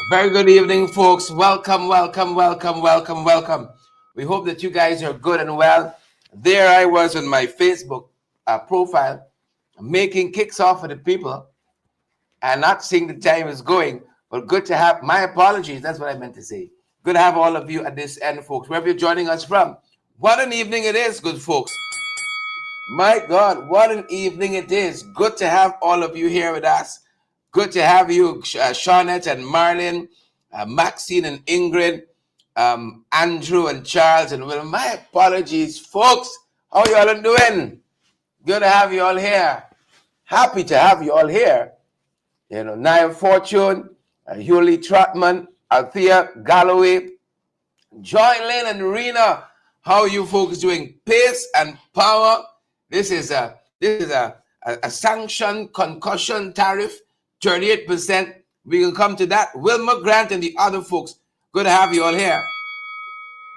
Very good evening, folks. Welcome, welcome, welcome, welcome, welcome. We hope that you guys are good and well. There I was on my Facebook profile, making kicks off for the people and not seeing the time is going. But good to have, my apologies, that's what I meant to say. Good to have all of you at this end, folks, wherever you're joining us from. What an evening it is, good folks. My God, what an evening it is. Good to have all of you here with us. Good to have you, Shawnette and Marlon, Maxine and Ingrid, Andrew and Charles and Will. My apologies, folks. How y'all are doing? Good to have you all here. Happy to have you all here. You know, Nia Fortune, Hewley Trotman, Althea Galloway, Joy Lynn and Rena. How are you folks doing? Pace and power. This is a sanctioned concussion tariff, 38%. We can come to that. Wilma Grant and the other folks. Good to have you all here.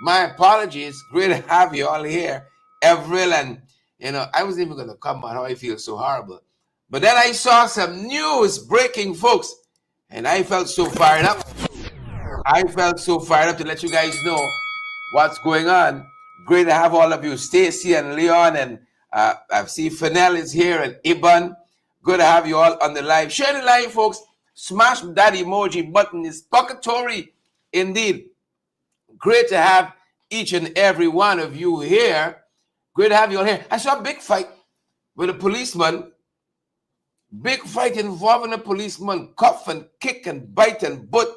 My apologies. Great to have you all here. Avril and, I wasn't even going to come on how I feel so horrible. But then I saw some news breaking, folks, and I felt so fired up. I felt so fired up to let you guys know what's going on. Great to have all of you. Stacy and Leon and I see Fennell is here and Iban. Good to have you all on the live. Share the live, folks. Smash that emoji button. It's pocketory indeed. Great to have each and every one of you here. Great to have you all here. I saw a big fight with a policeman. Big fight involving a policeman. Cuff and kick and bite and butt.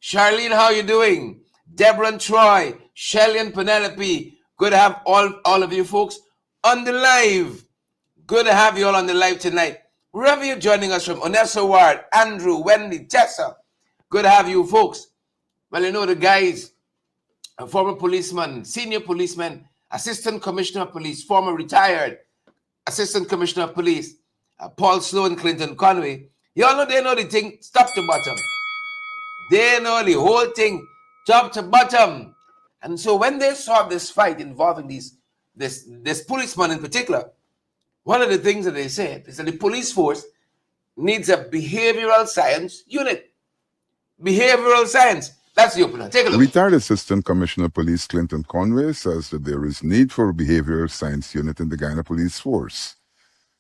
Charlene, how you doing? Deborah and Troy, Shelly and Penelope. Good to have all of you folks on the live. Good to have you all on the live tonight. Wherever you're joining us from, Onessa Ward, Andrew, Wendy, Tessa. Good to have you folks. Well, you know the guys, a former policeman, senior policeman, assistant commissioner of police, former retired assistant commissioner of police, Paul Sloan and Clinton Conway. You all know they know the thing top to bottom. They know the whole thing top to bottom. And so when they saw this fight involving this policeman in particular, one of the things that they said is that the police force needs a behavioral science unit. Behavioral science. That's the opener. Take a look. Retired Assistant Commissioner of Police Clinton Conway says that there is need for a behavioral science unit in the Guyana Police Force.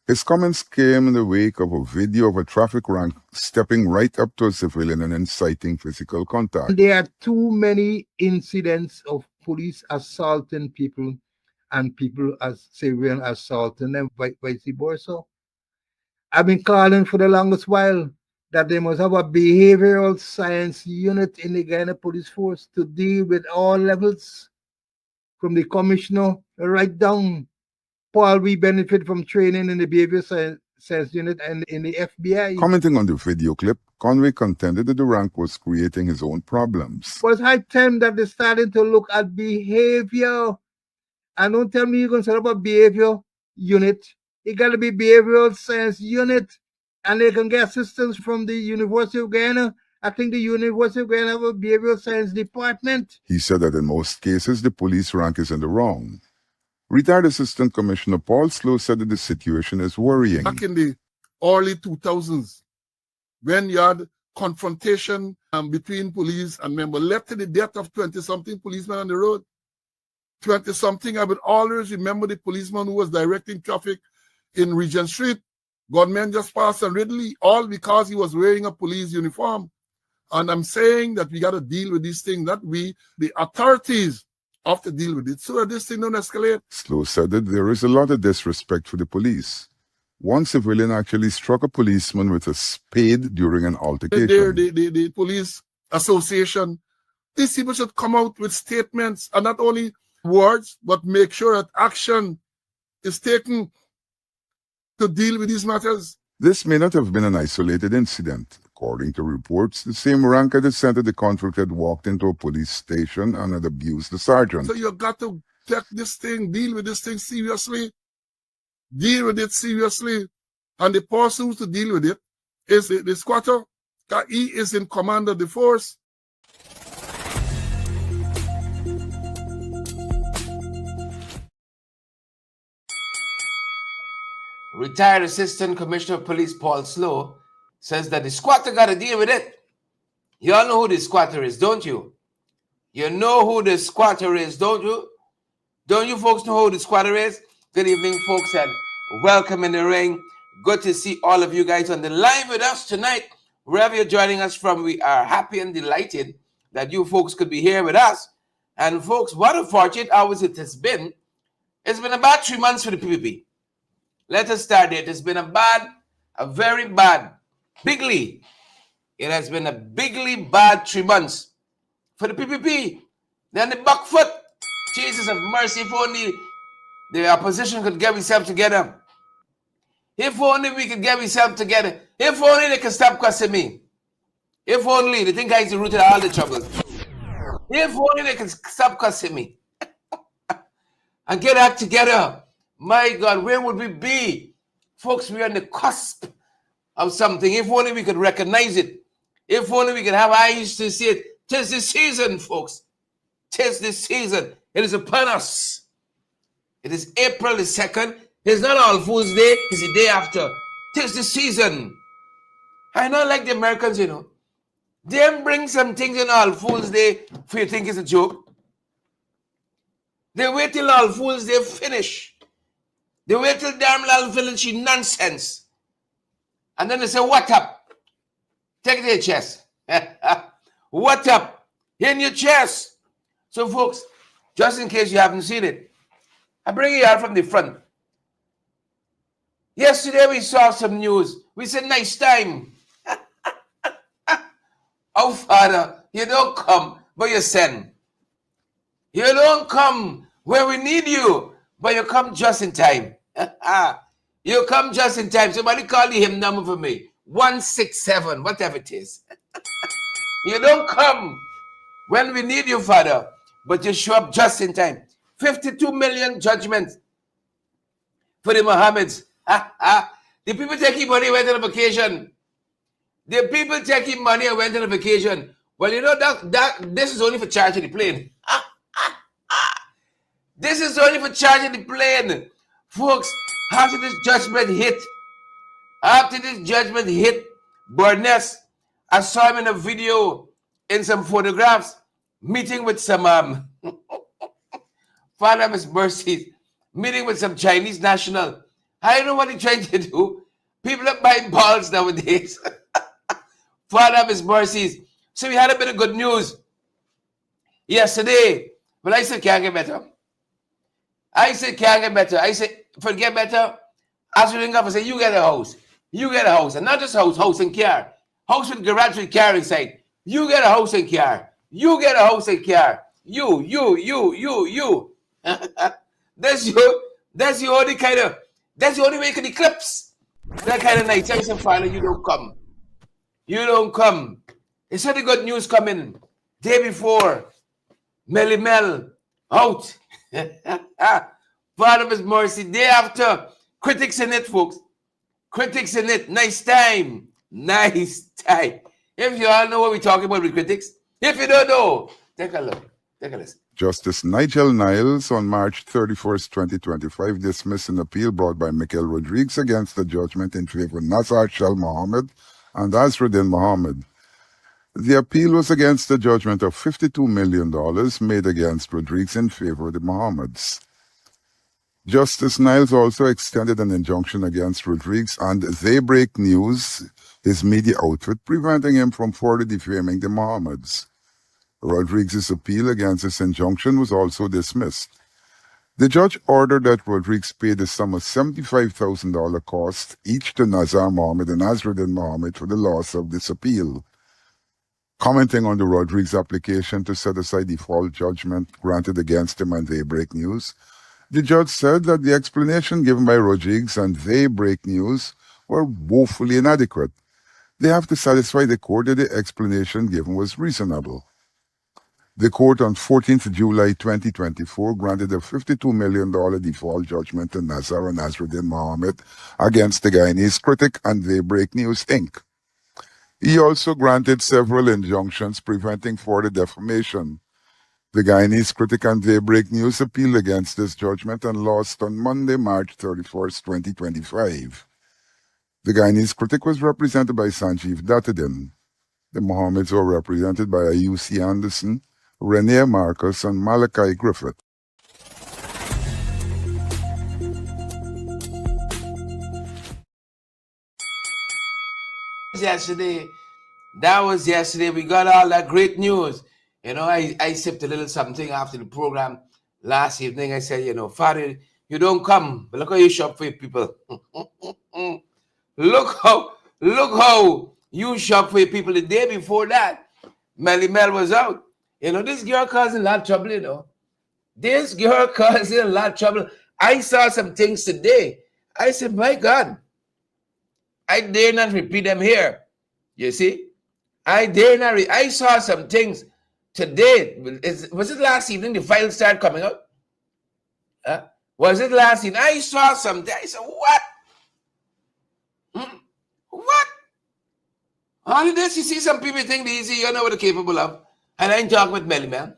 His comments came in the wake of a video of a traffic rank stepping right up to a civilian and inciting physical contact. There are too many incidents of police assaulting people and people as civilian assaulting them, vice versa. I've been calling for the longest while that they must have a behavioral science unit in the Guyana Police Force to deal with all levels, from the commissioner right down. Paul, we benefit from training in the behavioral science unit and in the FBI. Commenting on the video clip, Conway contended that the rank was creating his own problems. Well, it's high time that they're starting to look at behavior. And don't tell me you're going to set up a behavior unit. It got to be behavioral science unit. And they can get assistance from the University of Guyana. I think the University of Guyana have a behavioral science department. He said that in most cases, the police rank is in the wrong. Retired Assistant Commissioner Paul Slow said that the situation is worrying. Back in the early 2000s, when you had confrontation between police and members, led to the death of 20-something policemen on the road. 20-something, I would always remember the policeman who was directing traffic in Regent Street. Gunmen just passed on Ridley, all because he was wearing a police uniform. And I'm saying that we got to deal with these things, that we, the authorities, have to deal with it so that this thing don't escalate. Slow said that there is a lot of disrespect for the police. One civilian actually struck a policeman with a spade during an altercation. The police association, these people should come out with statements, and not only words, but make sure that action is taken to deal with these matters. This may not have been an isolated incident. According to reports, the same rank at the center the conflict had walked into a police station and had abused the sergeant. So you got to take this thing, deal with this thing seriously. Deal with it seriously. And the person who's to deal with it is the squatter. He is in command of the force. Retired Assistant Commissioner of Police Paul Slow says that the squatter got to deal with it. You all know who the squatter is, don't you? You know who the squatter is, don't you? Don't you folks know who the squatter is? Good evening, folks, and welcome in the ring. Good to see all of you guys on the line with us tonight. Wherever you're joining us from, we are happy and delighted that you folks could be here with us. And folks, what a fortunate hours it has been. It's been about 3 months for the PPP. Let us start there. It's been a very bad, bigly. It has been a bigly bad 3 months for the PPP. Then the back foot. Jesus have mercy, if only the opposition could get itself together. If only we could get ourselves together. If only they could stop cussing me. If only. They think I is the root of all the trouble. If only they could stop cussing me. And get act together. My God, where would we be? Folks, we're on the cusp of something. If only we could recognize it. If only we could have eyes to see it. 'Tis the season, folks. 'Tis the season. It is upon us. It is April the 2nd. It's not All Fool's Day. It's the day after. 'Tis the season. I not like the Americans, you know. They bring some things in All Fool's Day for you think it's a joke. They wait till All Fool's Day finish. They wait till damn All finish nonsense. And then they say, what up? Take it to your chest. What up? In your chest. So folks, just in case you haven't seen it, I bring it out from the front. Yesterday we saw some news. We said, nice time. Oh, Father, you don't come, but you send. You don't come where we need you, but you come just in time. You come just in time. Somebody call the hymn number for me. 167, whatever it is. You don't come when we need you, Father, but you show up just in time. 52 million judgments for the Mohammeds. The people taking money went on a vacation. The people taking money and went on a vacation. Well, you know that this is only for charging the plane. This is only for charging the plane. Folks, after this judgment hit, Burness, I saw him in a video, in some photographs, meeting with some, Father of His mercies, meeting with some Chinese national. I don't know what he's trying to do. People are buying balls nowadays. Father of His mercies. So we had a bit of good news yesterday. But I said, can't get better. I said, can't get better. I said, forget better. As we ring up, I said, you get a house. You get a house. And not just house and car. House with garage with car inside. You get a house and car. You get a house and car. You. That's the only kind of, that's the only way you can eclipse that kind of night. Tell some father, you don't come. You don't come. It's the good news coming. Day before, Melly Mel out. Father of His mercy. Day after, critics in it, folks. Critics in it. Nice time. Nice time. If you all know what we're talking about with critics, if you don't know, take a look. Take a listen. Justice Nigel Niles on March 31st, 2025 dismissed an appeal brought by Michael Rodriguez against the judgment in favor of Nazar Shal Mohammed and Azruddin Mohammed. The appeal was against the judgment of $52 million made against Rodriguez in favor of the Mohammeds. Justice Niles also extended an injunction against Rodriguez and They Break News, his media outfit, preventing him from further defaming the Mohammeds. Rodriguez's appeal against this injunction was also dismissed. The judge ordered that Rodriguez pay the sum of $75,000 cost each to Nazar Mohammed and Azruddin Mohammed for the loss of this appeal. Commenting on the Rodriguez application to set aside the default judgment granted against him and They Break News, the judge said that the explanation given by Rodriguez and They Break News were woefully inadequate. They have to satisfy the court that the explanation given was reasonable. The court on 14th July 2024 granted a $52 million default judgment to Nazar and Azruddin Mohammed against the Guyanese Critic and They Break News, Inc. He also granted several injunctions preventing further defamation. The Guyanese Critic and They Break News appealed against this judgment and lost on Monday, March 31st, 2025. The Guyanese Critic was represented by Sanjeev Dattadin. The Mohammeds were represented by UC Anderson, Rene Marcus, and Malachi Griffith. Yesterday, that was yesterday. We got all that great news. You know, I sipped a little something after the program last evening. I said, you know, Father, you don't come, but look how you shop for your people. look how you shop for your people. The day before that, Melly Mel was out. You know, this girl causing a lot of trouble, you know. This girl causing a lot of trouble. I saw some things today. I said, my God, I dare not repeat them here. You see? I dare not. I saw some things today. Was it last evening the files started coming out? Was it last evening? I saw something. I said, what? What? All of this, you see some people think the easy, you know what they're capable of. And I ain't talking with Melly, man.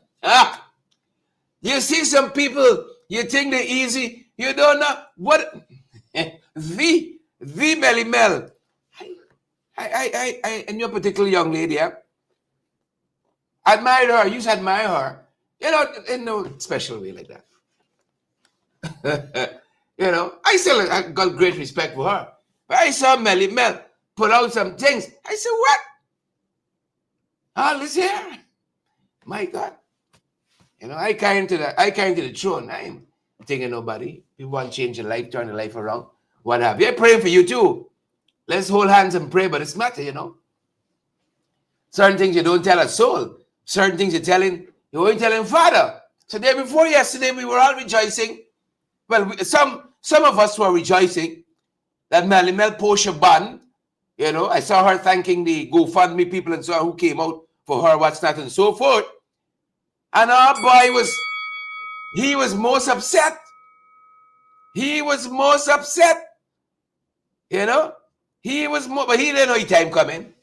You see some people, you think they're easy, you don't know what. the Melly Mel. I and your particular young lady, admired her. You should admire her. You know, in no special way like that. You know, I got great respect for her. But I saw Melly Mel put out some things. I said, what? All this here? My God. You know, I carry to the throne. I ain't thinking nobody. People want to change your life, turn your life around. What have you? I'm praying for you too. Let's hold hands and pray, but it's matter, you know. Certain things you don't tell a soul. Certain things you're only telling Father. So day before yesterday, we were all rejoicing. Well, some of us were rejoicing that Melly Mel Portia band. You know, I saw her thanking the GoFundMe people and so on who came out for her, what's not, and so forth. And our boy he was most upset. He was most upset. You know? But he didn't know his time coming.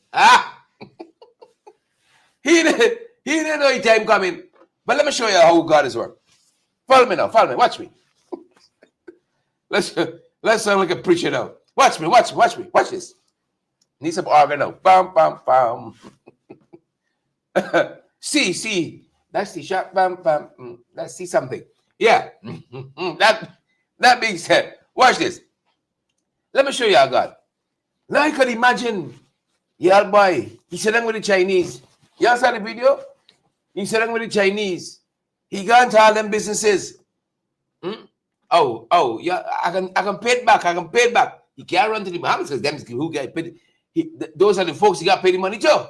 He didn't know his time coming. But let me show you how God is working. Follow me now. Follow me. Watch me. Let's sound like a preacher now. Watch me. Watch this. Need some organ now. Bam, bam, bam. See. That's the shot. Bam, bam. Let's see something. Yeah. That being said, watch this. Let me show you how God. Now you could imagine, yeah, boy, he sat down with the Chinese. Y'all saw the video? He sat down with the Chinese. He got into all them businesses. Oh, yeah, I can pay it back. He can't run to the Bahamas because them who get paid. Those are the folks he got paid the money to.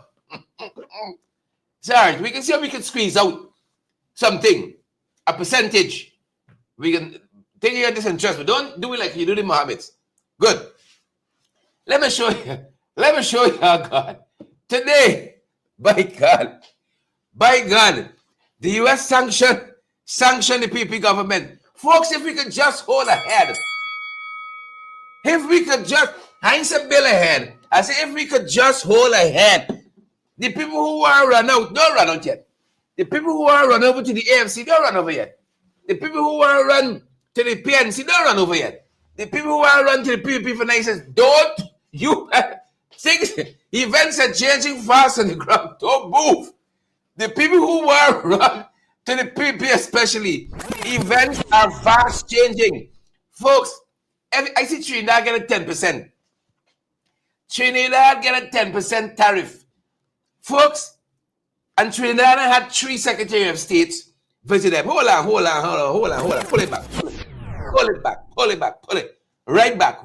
Sorry, we can see how we can squeeze out something, a percentage. We can take your disinterest, but don't do it like you do the Mohammeds. Good. Let me show you how God. Today, by God, the U.S. sanctioned the PP government. Folks, if we could just hold ahead. If we could just, I ain't say bill ahead. I say if we could just hold ahead. The people who are run out, don't run out yet. The people who are run over to the AFC, don't run over yet. The people who are run to the PNC, don't run over yet. The people who are run to the PPP for niceness, don't you things events are changing fast on the ground. Don't move. The people who are run to the PPP especially, events are fast changing. Folks, I see Trinidad get a 10%. Trinidad get a 10% tariff. Folks, and Trinidad had 3 Secretary of States visit them. Hold on. Pull it back. Pull it. Right back.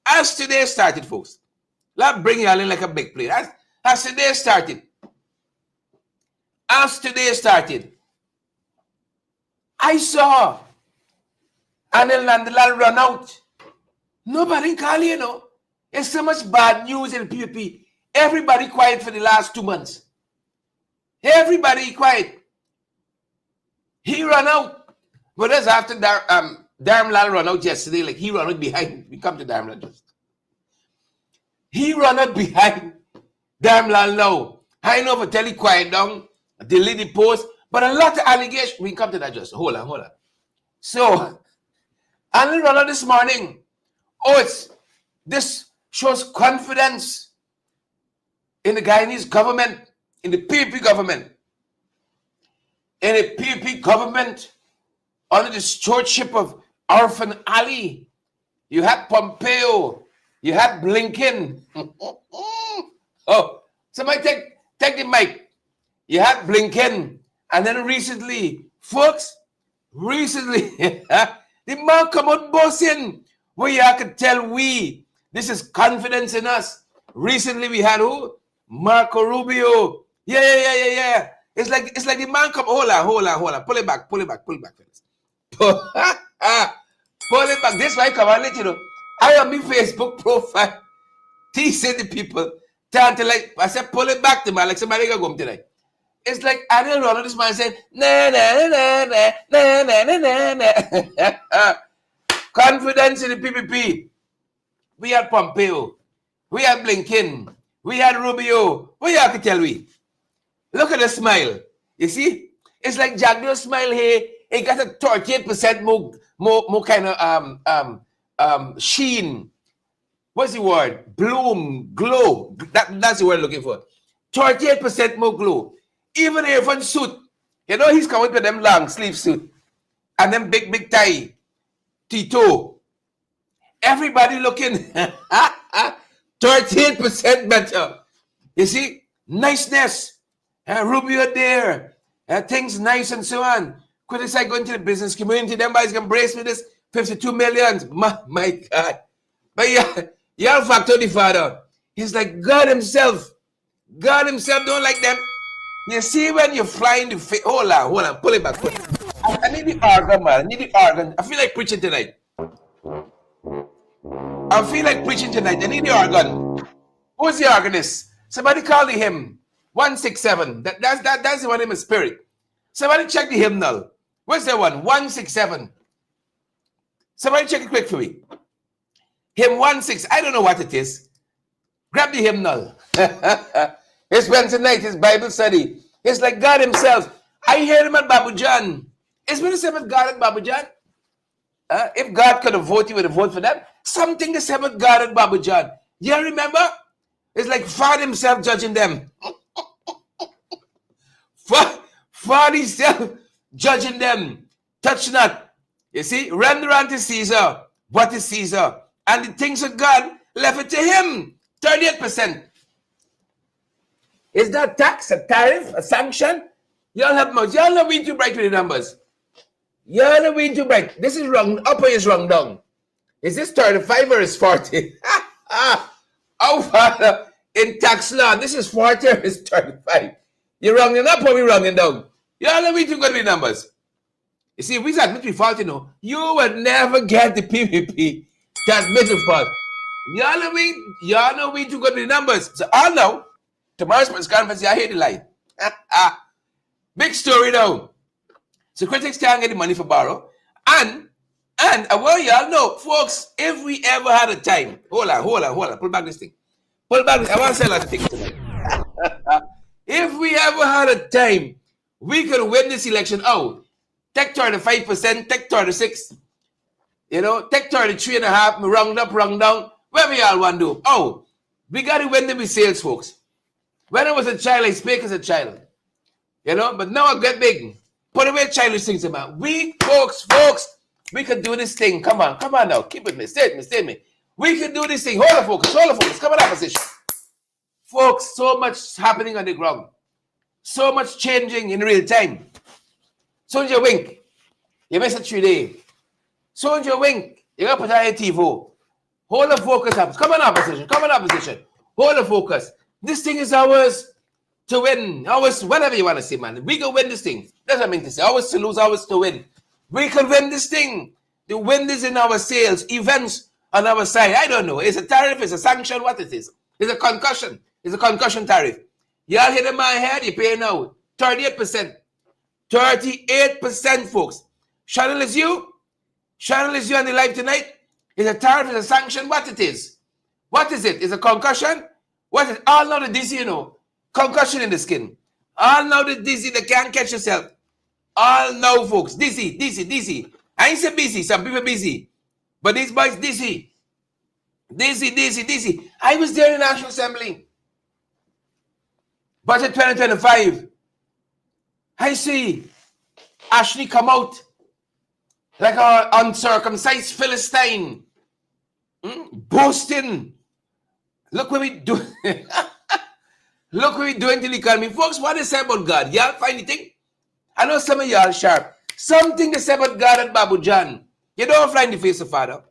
As today started, folks. Let's bring y'all in like a big plate. As today started. I saw Anil Nandalal run out. Nobody call you know. There's so much bad news in PPP. Everybody quiet for the last 2 months. Everybody quiet. He ran out. But that's after Darmlal run out yesterday. Like he ran out behind. We come to Darmlal just. He ran out behind Darmlal now. I know for tell you quiet down, delete the post, but a lot of allegations. We come to that just. Hold on. So, Anil ran out this morning. This shows confidence in the Guyanese government, in the PPP government. In the PPP government, under the stewardship of Arfan Ali, you had Pompeo, you had Blinken. Oh, somebody take the mic. You had Blinken, and then recently, folks, the man come out boasting where you could tell this is confidence in us. Recently we had who? Marco Rubio. Yeah. It's like the man come. Hold on. Pull it back, fellas. Pull it back. This way, come on, let you know. I have my Facebook profile teasing the people. I said, pull it back to man, like somebody go home tonight. It's like I didn't run this man saying, nah. Confidence in the PPP. We had Pompeo. We had Blinken. We had Rubio. What you have to tell we? Look at the smile. You see? It's like Jagdio's smile here. It got a 38% more kind of sheen. What's the word? Bloom, glow. That's the word I'm looking for. 38% more glow. Even if on suit, you know, he's coming with them long sleeve suit and them big tie, Tito. Everybody looking 38% better. You see, niceness, Rubio there, things nice and so on. Could I say going to the business community? Them guys can brace me this 52 million. My God. But y'all factor the father. He's like God himself. God himself don't like them. You see when you fly in the face. Hold on. Pull it back. I need the organ, man. I need the organ. I feel like preaching tonight. I need the organ. Who's the organist? Somebody call the hymn. 167. That's the one in my spirit. Somebody check the hymnal. Where's that one? 167. Somebody check it quick for me. Hymn 16. I don't know what it is. Grab the hymnal. It's Wednesday night, it's Bible study. It's like God himself. I hear him at Babu John. It's been the same with God at Babu John. If God could have voted, he would have voted for them. Something the same with God at Babu John. You remember? It's like God himself judging them. God himself judging them. Touch not. You see, render unto Caesar what is Caesar. And the things of God left it to him. 38%. Is that tax, a tariff, a sanction? Y'all have much. Y'all know we too bright with the numbers. Y'all know we too bright. This is wrong. Upper is wrong down. Is this 35 or is 40? Oh, Father, in tax law, this is 40 or is 35. You're wrong up or we wrong down. Y'all know we too good with numbers. You see, if we admit we fault, you would never get the PPP to admit we fault. Y'all know we too good with numbers. So all know. Tomorrow's press conference, I hear the line. Big story now. So critics can't get the money for borrow. And well, y'all know, folks, if we ever had a time, hold on, pull back this thing. I want to say a lot of things tonight. If we ever had a time, we could win this election out. Take 35%, take 36, take 33.5, round up, round down. Where we all want to do? Oh, we got to win them with sales, folks. When I was a child, I spake as a child. But now I get big. Put away childish things, man. We, folks, we could do this thing. Come on now. Keep with me. Stay with me. We could do this thing. Hold the focus. Come on, opposition. Folks, so much happening on the ground. So much changing in real time. Soon as you wink, you miss a 3 day. Soon as you wink, you got to put on your TiVo. Hold the focus up. Come on, opposition. Hold the focus. This thing is ours to win. Ours, whatever you want to say, man. We can win this thing. That's what I mean to say. Ours to lose, ours to win. We can win this thing. The wind is in our sails. Events on our side. I don't know. It's a tariff. It's a sanction. What it is? It's a concussion. It's a concussion tariff. Y'all hit in my head. You pay now 38%. 38%, folks. Channel is you on the live tonight. It's a tariff. It's a sanction. What it is? What is it? It's a concussion. What is all now the dizzy, concussion in the skin. All now the dizzy, they can't catch yourself. All now, folks, dizzy. I ain't say busy, some people busy. But these boys dizzy. I was there in the National Assembly. Budget 2025. I see Ashley come out like an uncircumcised Philistine, boasting. Look what we do. Look what we doing to the economy. Folks, what they say about God? Y'all find anything? I know some of y'all sharp. Something they say about God at Babu John. You don't fly in the face of Father.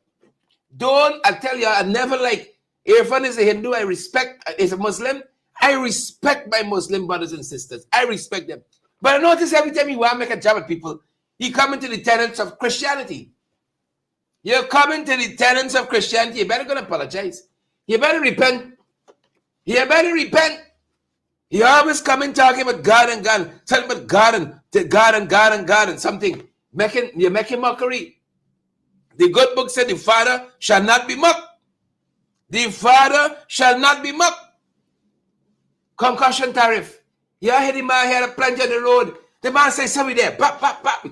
Don't, I tell you, I never like, Irfan is a Hindu, I respect, is a Muslim. I respect my Muslim brothers and sisters. I respect them. But I notice every time you want to make a job at people, you come into the tenets of Christianity. You're coming to the tenets of Christianity. You better go and apologize. You better repent. You better repent. You always come in talking about God and God, talking about God and God and God and God and something. You're making mockery. The good book said the Father shall not be mocked. The Father shall not be mocked. Concussion tariff. You hear the man here planted on the road. The man says, "Sorry there, pop, pop, pop."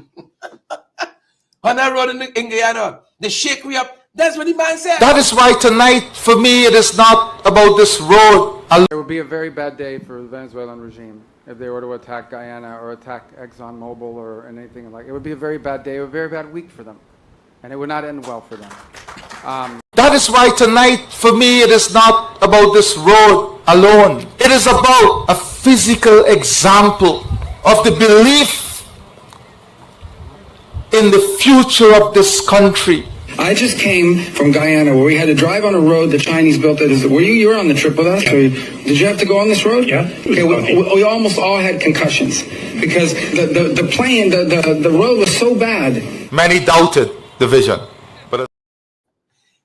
On that road in Guyana, they shake me up. That's what the man said. That is why tonight, for me, it is not about this road. It would be a very bad day for the Venezuelan regime if they were to attack Guyana or attack ExxonMobil or anything like. It would be a very bad day, a very bad week for them, and it would not end well for them. That is why tonight, for me, it is not about this road alone. It is about a physical example of the belief in the future of this country. I just came from Guyana where we had to drive on a road the Chinese built. You were on the trip with us? Yeah. Did you have to go on this road? Yeah. Okay, we almost all had concussions because the plane, the road was so bad. Many doubted the vision. But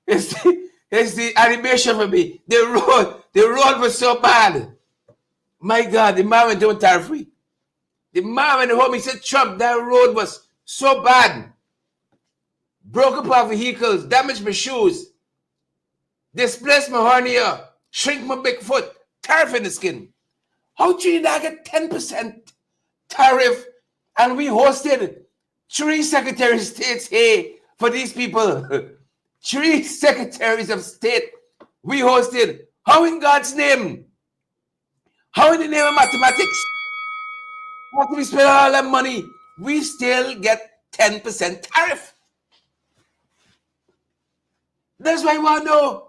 it's the animation for me. The road was so bad. My God, the man went down tariff free. The man went home, he said, "Trump, that road was so bad. Broke apart vehicles, damaged my shoes, displaced my hernia, shrink my big foot, tariff in the skin." How Trinidad get 10% tariff and we hosted 3 secretaries of state here for these people? 3 secretaries of state we hosted. How in God's name? How in the name of mathematics? After we spend all that money, we still get 10% tariff. That's why I want to know.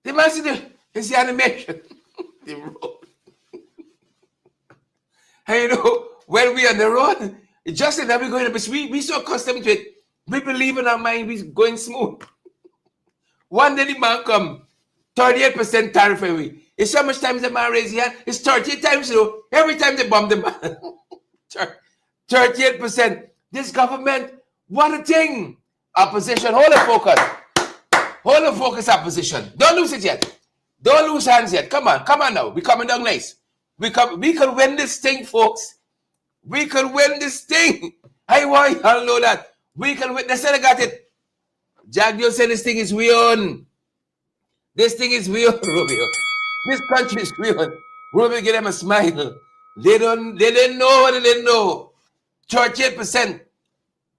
The man is the animation. The road. And you know, when we on the road, it's just that we're going to be so accustomed to it. We believe in our mind, we're going smooth. One day the man come, 38% tariff away. It's so much times the man raise his hand, it's 38 times, you know, every time they bomb the man. 38%. This government, what a thing. Opposition, hold the focus. Hold the focus, opposition. Don't lose it yet. Don't lose hands yet. Come on now. We're coming down nice. We can win this thing, folks. We can win this thing. I want y'all know that. We can win. They said I got it. Jack Joe said this thing is we own. This thing is we own, Romeo. This country is we own. Romeo, give them a smile. They didn't know what they didn't know. 38%.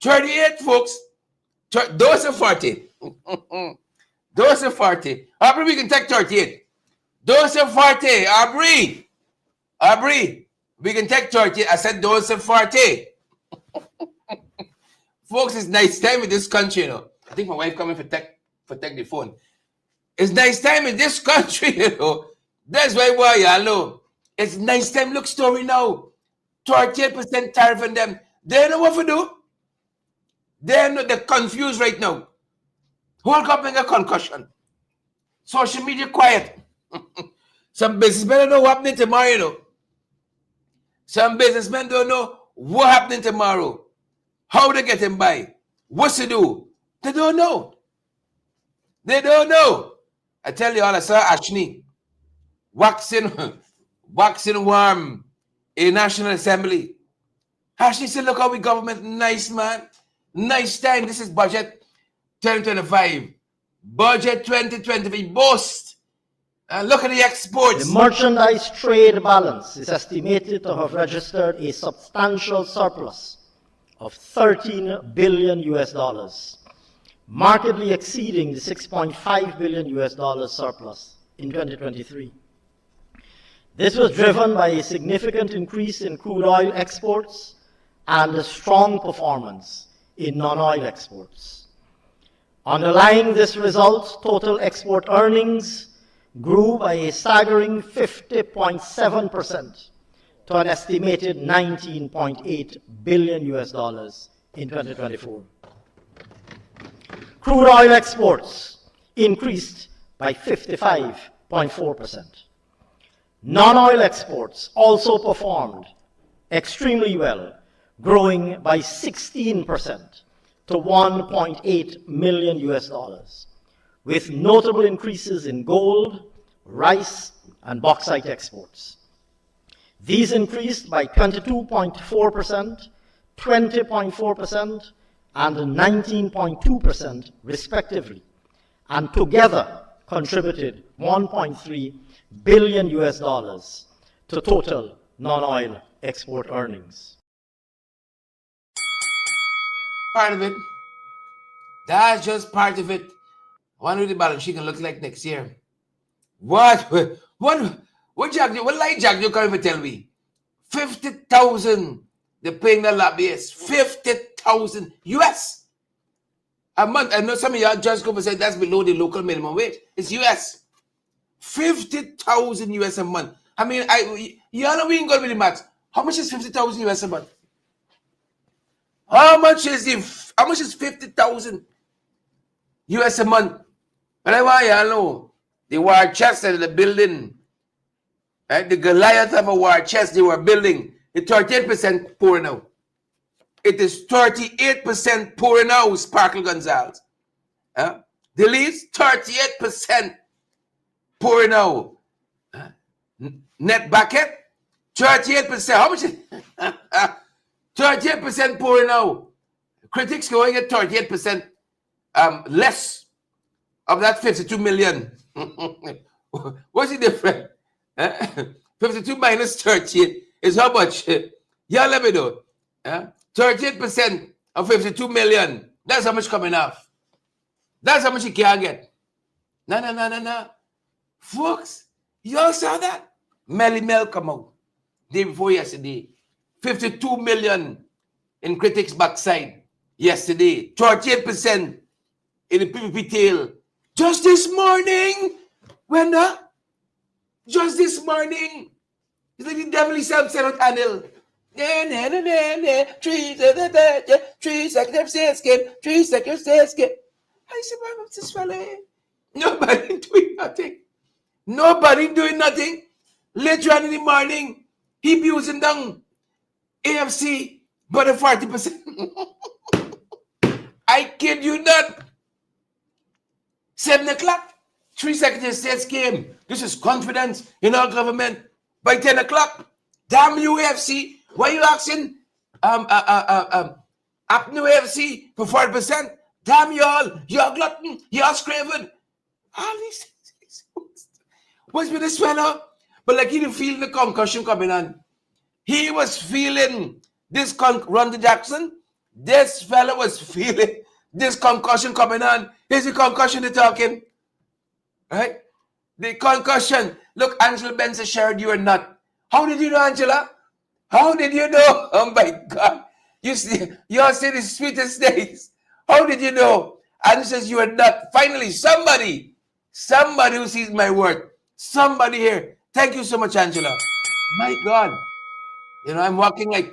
38, folks. Those are 40. Those are 40. Aubrey, we can take 38. Those are 40. Aubrey, we can take 38. I said those are 40. Folks, it's nice time in this country, you know. I think my wife coming for take the phone. It's nice time in this country, you know. That's why y'all know. It's nice time. Look, story now. 38% tariff on them. They know what to do. They're confused right now. Whole government got concussion. Social media quiet. Some businessmen don't know what's happening tomorrow, you know. Some businessmen don't know what's happening tomorrow. How they getting by. What's to do. They don't know. They don't know. I tell you all, I saw Ashley waxing warm in National Assembly. Ashley said, look how we government nice, man. Nice time. This is budget 2025. Budget 2025. Boast. And look at the exports. The merchandise trade balance is estimated to have registered a substantial surplus of $13 billion US, markedly exceeding the $6.5 billion US surplus in 2023. This was driven by a significant increase in crude oil exports and a strong performance in non-oil exports. Underlying this result, total export earnings grew by a staggering 50.7% to an estimated $19.8 billion in 2024. Crude oil exports increased by 55.4%. Non-oil exports also performed extremely well, growing by 16% to $1.8 million, with notable increases in gold, rice, and bauxite exports. These increased by 22.4%, 20.4%, and 19.2% respectively, and together contributed $1.3 billion to total non-oil export earnings. Part of it. That's just part of it. I wonder what the balance sheet can look like next year. What Jack, what lie Jack you can't even tell me? 50,000 they're paying the lobbyists. 50,000 US a month. I know some of y'all just go and say that's below the local minimum wage. It's US. 50,000 US a month. I mean, y'all know we ain't gonna be the maths. How much is 50,000 US a month? How much is 50,000 US a month? But I want y'all know the war chest in the building, right? The Goliath of a war chest they were building. It's 38% poor now. It is 38% poor now, Sparkle Gonzalez. The least 38% poor now. Net bucket, 38%. How much is 38% poor now? Critics going at 38% less of that 52 million. What's the difference? 52 minus 38 is how much? Yeah, let me know. 38% of 52 million. That's how much coming off. That's how much you can get. No. Folks, y'all saw that? Melly Mel come out day before yesterday. 52 million in critics' backside yesterday. 38% in the PPP tail. Just this morning, just this morning, it's like the devil himself said on Anil. 3 seconds stay escape. 3 seconds stay escape. I said, what's this fella? Nobody doing nothing. Nobody doing nothing. Later on in the morning, he be using down AFC by the 40%. I kid you not. 7 o'clock, 3 seconds states came. This is confidence in our government. By 10 o'clock, damn you AFC. Why are you asking up new AFC for 40%? Damn you all. You're glutton. You're scraven. All these things. What's with this fella? But like he didn't feel the concussion coming on. He was feeling this Ronda Jackson. This fella was feeling this concussion coming on. Here's the concussion they're talking. Right? The concussion. Look, Angela Benson shared you are not. How did you know, Angela? How did you know? Oh my God. You see the sweetest days. How did you know? Angela says you are not. Finally, somebody who sees my word. Somebody here. Thank you so much, Angela. My God. I'm walking like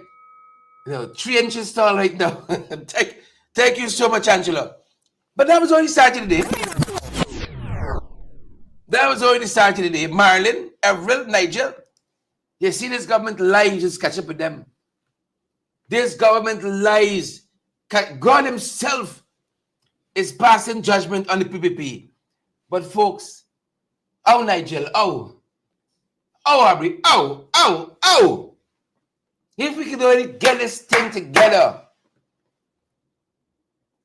3 inches tall right now. Thank you so much, Angela. But that was only started today. Marlon, Everett, Nigel. You see this government lies, just catch up with them. This government lies. God himself is passing judgment on the PPP. But folks, Nigel, Aubrey, if we could only get this thing together,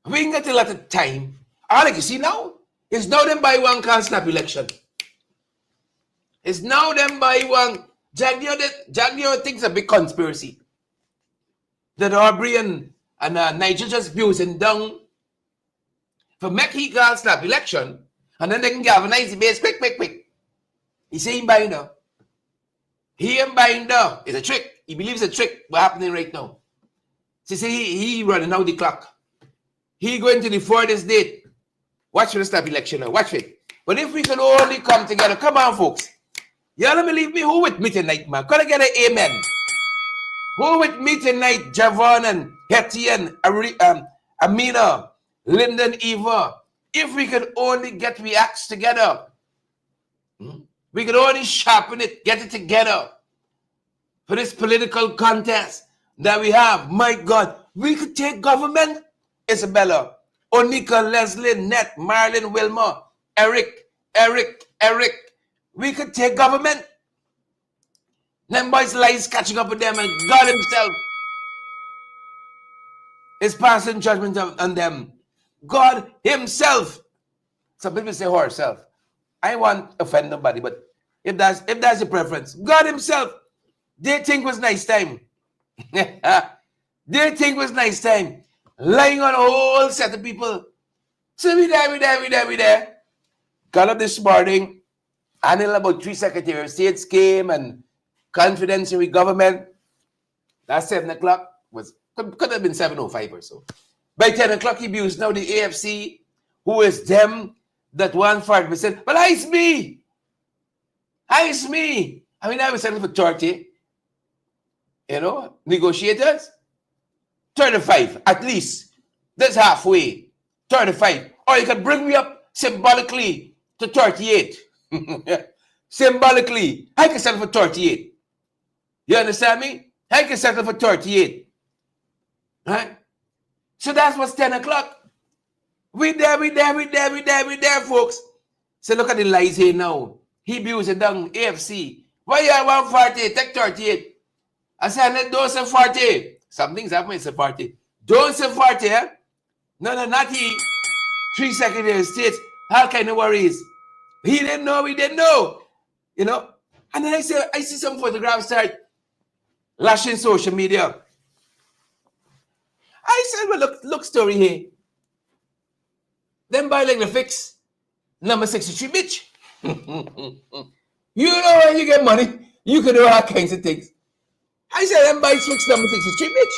we can get a lot of time. All I can see now is now them by one can't snap election. It's now them by one. Jagnio thinks a big conspiracy. That Aubrey and Nigel just abusing down for make he can't snap election, and then they can galvanize the base quick. He's saying by now. He and Binder is a trick. He believes a trick. What's happening right now? See, he running out the clock. He going to the furthest date. Watch for the snap election now. Watch it. But if we can only come together, come on, folks. Y'all don't believe me? Who with me tonight, man? Can I get an amen? Who with me tonight? Javon and Hetty and Amina, Lyndon, Eva. If we could only get the acts together, we could only sharpen it, get it together for this political contest that we have. My God, we could take government. Isabella, Onika, Leslie, Ned, Marlon, Wilma, Eric. We could take government. Them boys' lies catching up with them, and God himself is passing judgment on them. God himself. Some people say herself. I won't offend nobody, but if that's the preference, God himself, they think was nice time. They think was nice time. Lying on a whole set of people. So we there. Got up this morning, and in about 3 Secretary of States came and confidence with government. That's 7 o'clock. Could have been 7:05 or so. By 10 o'clock, he abused now the AFC, who is them that 140%. But it's me. It's me. I mean, I was selling for 30. You know, negotiators. 35, at least. That's halfway. 35. Or you can bring me up symbolically to 38. Symbolically, I can settle for 38. You understand me? I can settle for 38. Right? So that's what's 10 o'clock. We there, folks. So look at the lies here now. He abusing down AFC. Why you want 40? Take 38. I said, don't say 40. Something's happening, it's a 40. Don't say 40, eh? No, not he. 3 Secretary of States, all kind of worries. He didn't know, we didn't know. You know? And then I see some photographs start lashing social media. I said, well, look story here. Them buy like the fix. Number 63, bitch. You know when you get money, you can do all kinds of things. I said, them buy fix number 63, bitch.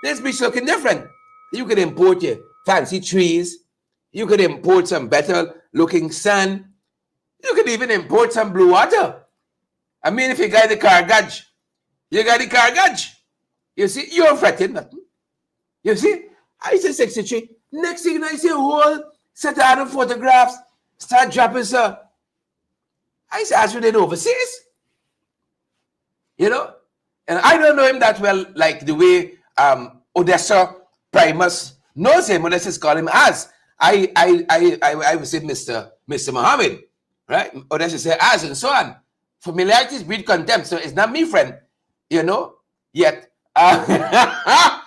This bitch looking different. You could import your fancy trees. You could import some better looking sun. You could even import some blue water. I mean, if you got the car gauge, you got the car gauge. You see, you're fretting nothing. You see, I said 63. Next thing I see a whole set of other photographs start dropping, sir. I said, as we did overseas. You know? And I don't know him that well, like the way Odessa Primus knows him. Odessa's call him as. I would say Mr. Muhammad, right? Odessa say as and so on. Familiarities breed contempt. So it's not me, friend. You know? Yet. How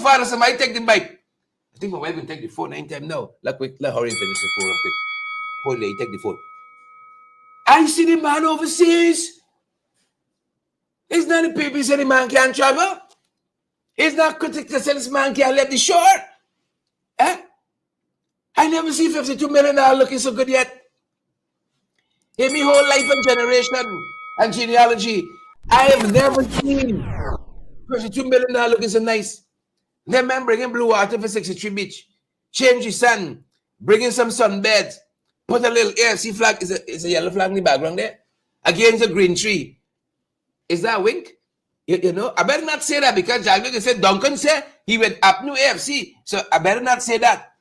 far does somebody take the bike? I think my wife can take the phone anytime now. Let hurry and finish the program quick. Hold it, take the phone. I see the man overseas. It's not the people say the man can't travel. It's not critical to say this man can't leave the shore. Eh? I never see $52 million looking so good yet. In my whole life and generation and genealogy, I have never seen $52 million looking so nice. Then man bringing blue water for 63 beach. Change the sun. Bringing some sunbeds. Put a little AFC flag. Is a yellow flag in the background there? Against a green tree. Is that a wink? You know, I better not say that because Jaglin said Duncan said he went up new AFC. So I better not say that.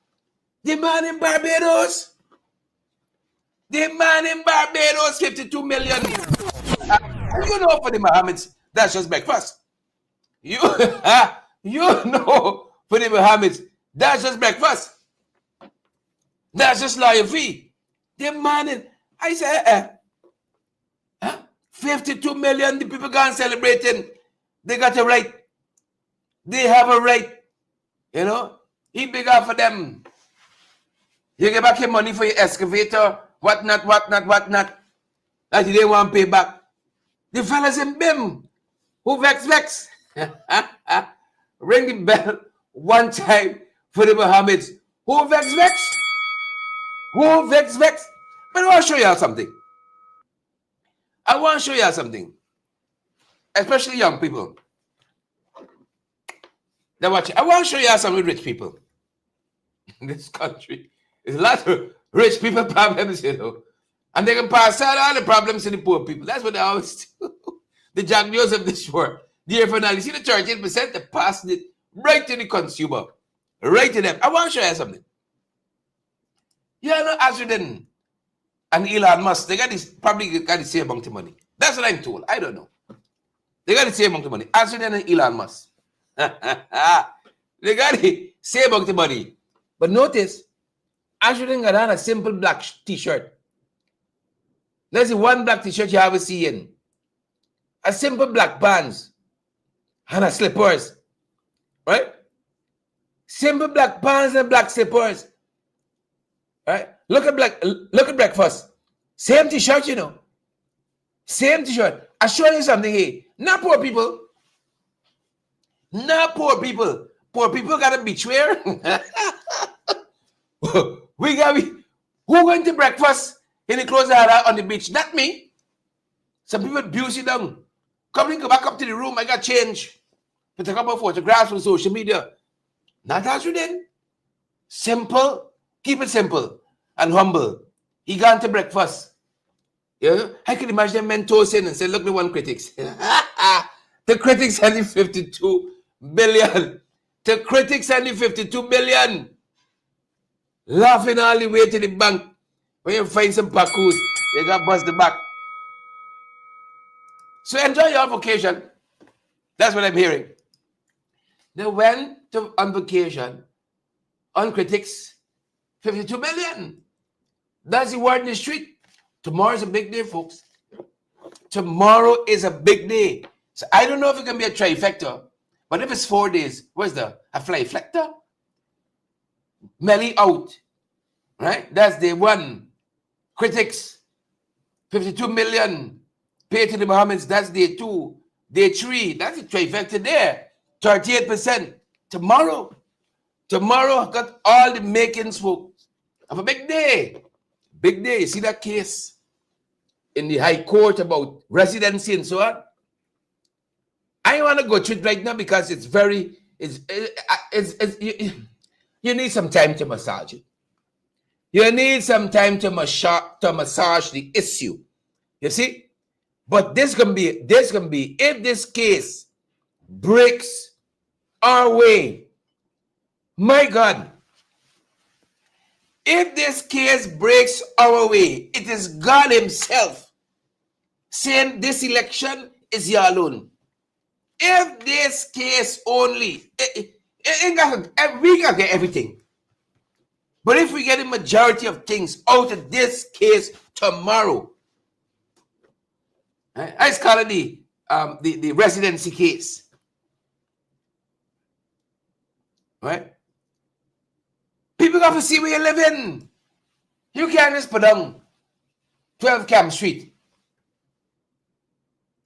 The man in Barbados. The man in Barbados, 52 million. You know, for the Mohammeds, that's just breakfast. You know, for the Mohammeds, that's just breakfast. That's just lawyer fee. The man in, I say, 52 million, the people gone celebrating. They got a right. They have a right. You know, he bigger for them. You get back your money for your excavator, whatnot. That you didn't want to pay back. The fellas in BIM, who vex. Ring the bell one time for the Mohammeds. Who vex? Who vex? But I want to show y'all something. especially young people. Now watch it. I want to show you some rich people in this country. There's a lot of rich people problems, you know. And they can pass out all the problems to the poor people. That's what they always do. The Jack News of this world. Dear Fernand, you see the 38%, they passed it right to the consumer. Right to them. I want to show you something. You know, Azudin and Elon Musk, they probably got the same amount of money. That's what I'm told. I don't know. They got the same amount of money. Azudin and Elon Musk. They got the same amount of money. But notice, Azudin got on a simple black t-shirt. There's the one black t-shirt you have seen. A simple black pants and a slippers. Right? Simple black pants and black slippers. Right? Look at breakfast. Same t-shirt, you know. Same t-shirt. I show you something here. Not poor people. Not poor people. Poor people got a beach wear. Who going to breakfast in the clothes that are on the beach? Not me. Some people abuse you down. Go back up to the room. I got change. Put a couple of photographs on social media. Not as you then. Simple. Keep it simple and humble. He gone to breakfast. You know? I can imagine them men toasting and say, look, the one critics. The critics had the 52 billion. The critics had the 52 billion. Laughing all the way to the bank. When you find some pakus, they got bust the back. So enjoy your vacation. That's what I'm hearing. They went on vacation on critics, 52 million. That's the word in the street. Tomorrow is a big day, folks. Tomorrow is a big day. So I don't know if it can be a trifecta, but if it's 4 days, what's a flyflecta? Melly out. Right? That's day one. Critics, 52 million. Pay to the Mohammeds, that's day two. Day three, that's the trifecta there. 38%. Tomorrow got all the makings, folks, of a big day. Big day. You see that case in the High Court about residency and so on? I want to go through it right now because it's very, you need some time to massage it. You need some time to massage the issue. You see? But this can be, if this case breaks our way, my God, if this case breaks our way, it is God himself saying this election is your alone. If this case only, we can get everything. But if we get a majority of things out of this case tomorrow, I just call it the residency case. Right? People got to see where you live in. You can't just put down 12 Camp Street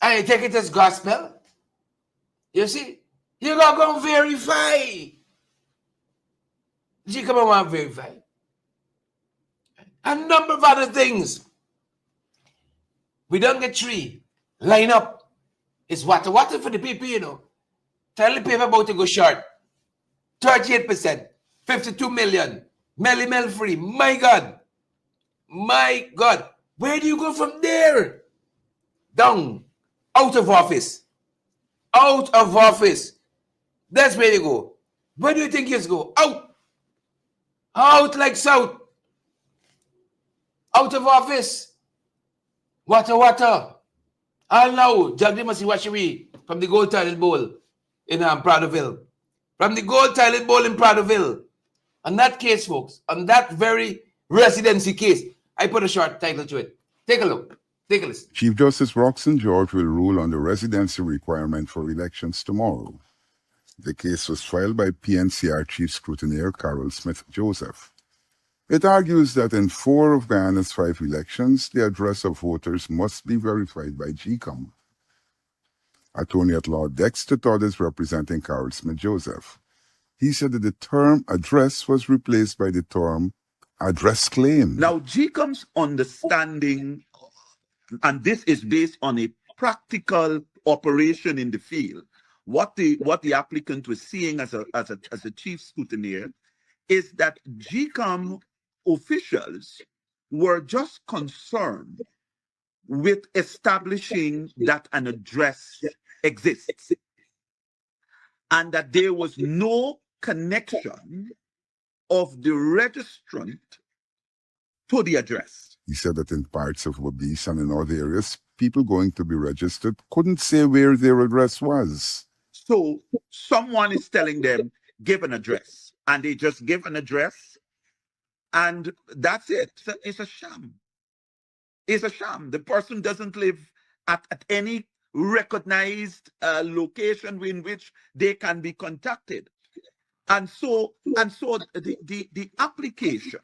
and you take it as gospel. You see? You got to go and verify. You come and verify. A number of other things. We don't get three. Line up. It's water for the people, you know. Tell the people about to go short. 38%. 52 million. Mel free. My God. My God. Where do you go from there? Down. Out of office. Out of office. That's where you go. Where do you think you go? Out. Out like south. Out of office. Water. All now, Jagdi Masiwashiri from the Gold Toilet Bowl in Pradoville. From the Gold Toilet Bowl in Pradoville. On that case, folks, on that very residency case, I put a short title to it. Take a look. Take a listen. Chief Justice Roxanne George will rule on the residency requirement for elections tomorrow. The case was filed by PNCR Chief Scrutineer Carol Smith-Joseph. It argues that in 4 of Guyana's 5 elections, the address of voters must be verified by GCOM. Attorney at law Dexter Todd is representing Carol Smith-Joseph. He said that the term address was replaced by the term address claim. Now, GCOM's understanding, and this is based on a practical operation in the field. What the applicant was seeing as a chief scrutineer is that GCOM officials were just concerned with establishing that an address exists and that there was no connection of the registrant to the address. He said that in parts of Wabis and in other areas, people going to be registered couldn't say where their address was. So someone is telling them, give an address, and they just give an address, and that's it. It's a sham. It's a sham. The person doesn't live at any recognized location in which they can be contacted. And so the application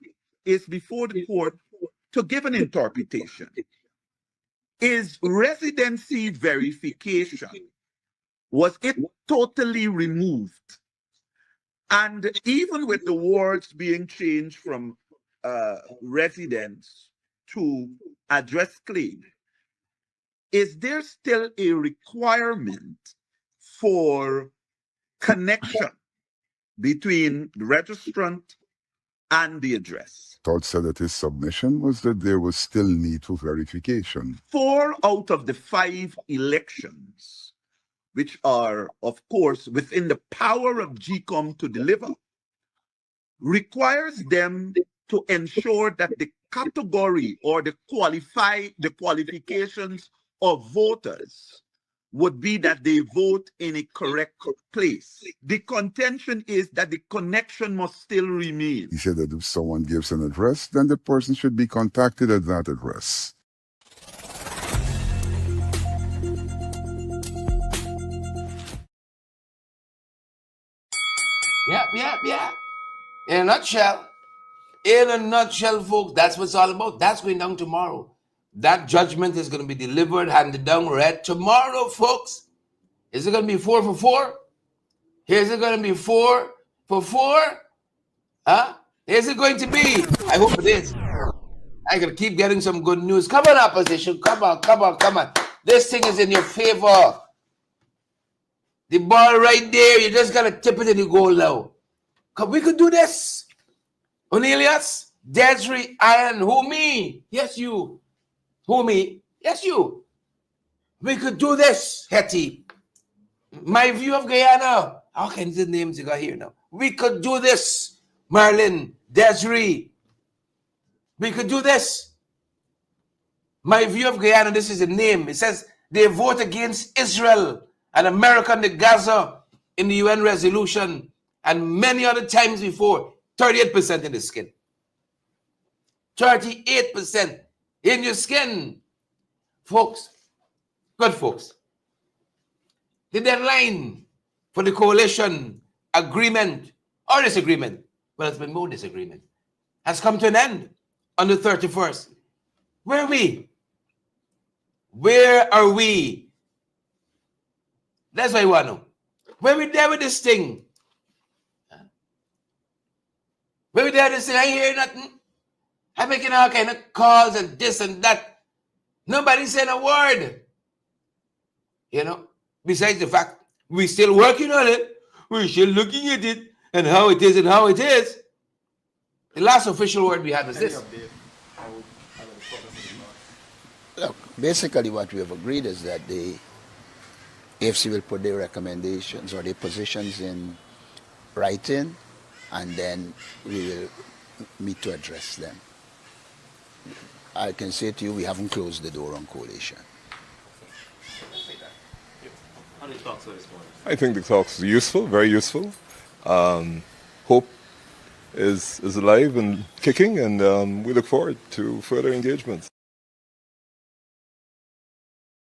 is before the court to give an interpretation. Is residency verification, was it totally removed? And even with the words being changed from residence to address claim, is there still a requirement for connection between the registrant and the address? Todd said that his submission was that there was still need for verification. 4 out of the 5 elections, which are, of course, within the power of GCOM to deliver, requires them to ensure that the category or the qualifications of voters would be that they vote in a correct place. The contention is that the connection must still remain. He said that if someone gives an address, then the person should be contacted at that address. Yeah. In a nutshell, folks, that's what it's all about. That's going down tomorrow. That judgment is going to be delivered, handed down, read tomorrow, folks. Is it going to be 4 for 4? Is it going to be 4 for 4? Huh? Is it going to be? I hope it is. I can keep getting some good news. Come on, opposition. Come on. This thing is in your favor. The ball right there. You just got to tip it in the goal now. We could do this. Cornelius, Desiree, Iron, who me? Yes, you. Who me? Yes, you. We could do this, Hetty. My view of Guyana. How can the names you got here now? We could do this, Marlin, Desiree. We could do this. My view of Guyana, this is a name. It says they vote against Israel and America and the Gaza in the UN resolution and many other times before. 38% in the skin. 38% in your skin. Folks, good folks. The deadline for the coalition agreement or disagreement, well, it's been more disagreement, has come to an end on the 31st. Where are we? Where are we? That's what I want to know. Where are we there with this thing? Where we there with this thing? I ain't hear nothing. I'm making all kind of calls and this and that. Nobody's saying a word. You know, besides the fact we're still working on it, we're still looking at it and how it is and how it is. The last official word we had was this. Look, basically what we have agreed is that the AFC will put their recommendations or their positions in writing, and then we will meet to address them. I can say to you, we haven't closed the door on coalition. How did the talks go this morning? I think the talks are useful, very useful. Hope is alive and kicking, and we look forward to further engagements.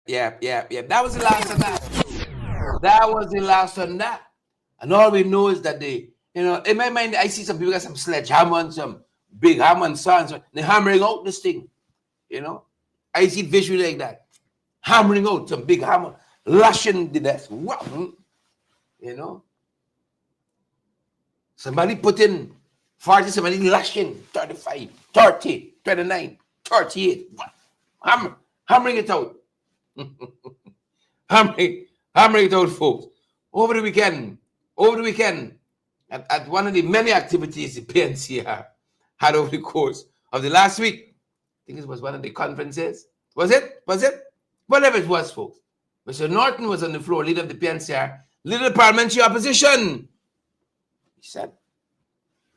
Yeah. That was the last on that. That was the last on that. And all we know is that they, you know, in my mind, I see some people got some sledgehammer and some big hammer and so on. They're hammering out this thing, you know. I see it visually like that. Hammering out some big hammer, lashing the desk. Wow. You know. Somebody put in 40, somebody lashing 35, 30, 29, 38. Hammering it out. hammering it out, folks. Over the weekend, at one of the many activities the PNCR had over the course of the last week. I think it was one of the conferences. Was it? Whatever it was, folks. Mr. Norton was on the floor, leader of the PNCR, leader of the parliamentary opposition. He said,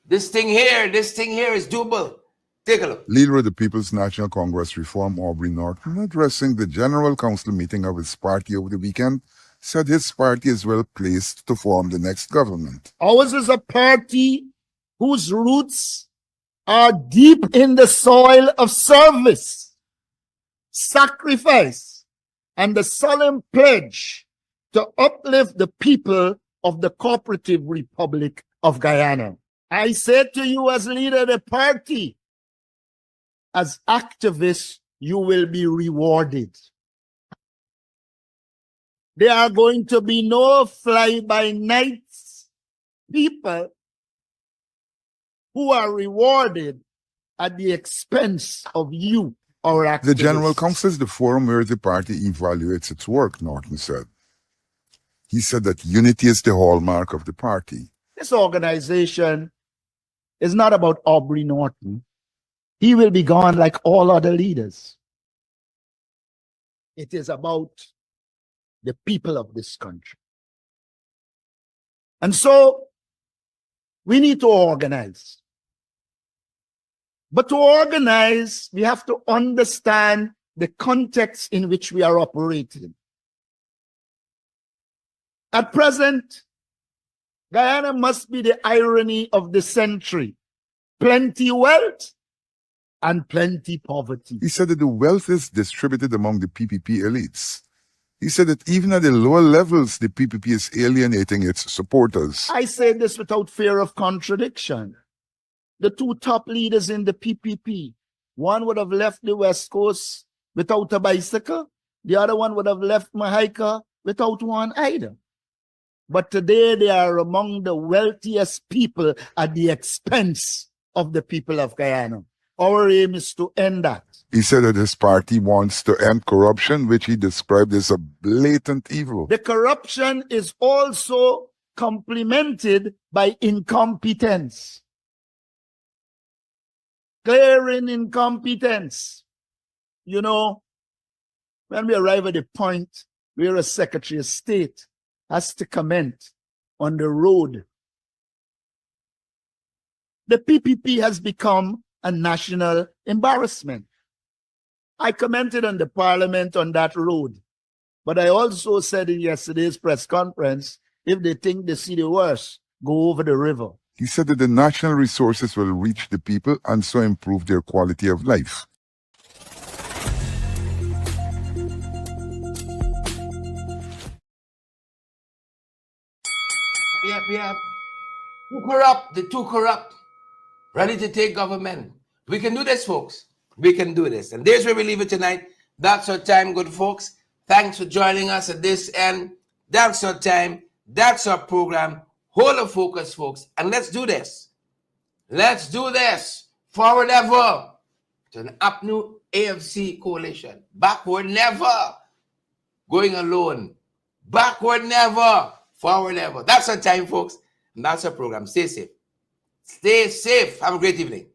this thing here is doable. Take a look. Leader of the People's National Congress Reform, Aubrey Norton, addressing the General Council meeting of his party over the weekend, said his party is well placed to form the next government. Ours is a party whose roots are deep in the soil of service, sacrifice, and the solemn pledge to uplift the people of the Cooperative Republic of Guyana. I say to you as leader of the party, as activists, you will be rewarded. There are going to be no fly-by-nights people who are rewarded at the expense of you, our activists. The General Council is the forum where the party evaluates its work, Norton said. He said that unity is the hallmark of the party. This organization is not about Aubrey Norton. He will be gone like all other leaders. It is about the people of this country. And so we need to organize. But to organize, we have to understand the context in which we are operating. At present, Guyana must be the irony of the century. Plenty wealth and plenty poverty. He said that the wealth is distributed among the PPP elites. He said that even at the lower levels, the PPP is alienating its supporters. I say this without fear of contradiction. The two top leaders in the PPP, one would have left the West Coast without a bicycle. The other one would have left Mahaica without one either. But today they are among the wealthiest people at the expense of the people of Guyana. Our aim is to end that. He said that his party wants to end corruption, which he described as a blatant evil. The corruption is also complemented by incompetence. Glaring incompetence. You know, when we arrive at the point where a Secretary of State has to comment on the road, the PPP has become a national embarrassment. I commented on the parliament on that road, but I also said in yesterday's press conference, if they think they see the worst, go over the river. He said that the national resources will reach the people and so improve their quality of life. Yep. Too corrupt, the too corrupt. Ready to take government. We can do this, folks. We can do this. And there's where we leave it tonight. That's our time, good folks. Thanks for joining us at this end. That's our time. That's our program. Hold a focus, folks. And let's do this. Let's do this. Forward ever to an UPNU AFC coalition. Backward never. Going alone. Backward never. Forward ever. That's our time, folks. And that's our program. Stay safe. Stay safe. Have a great evening.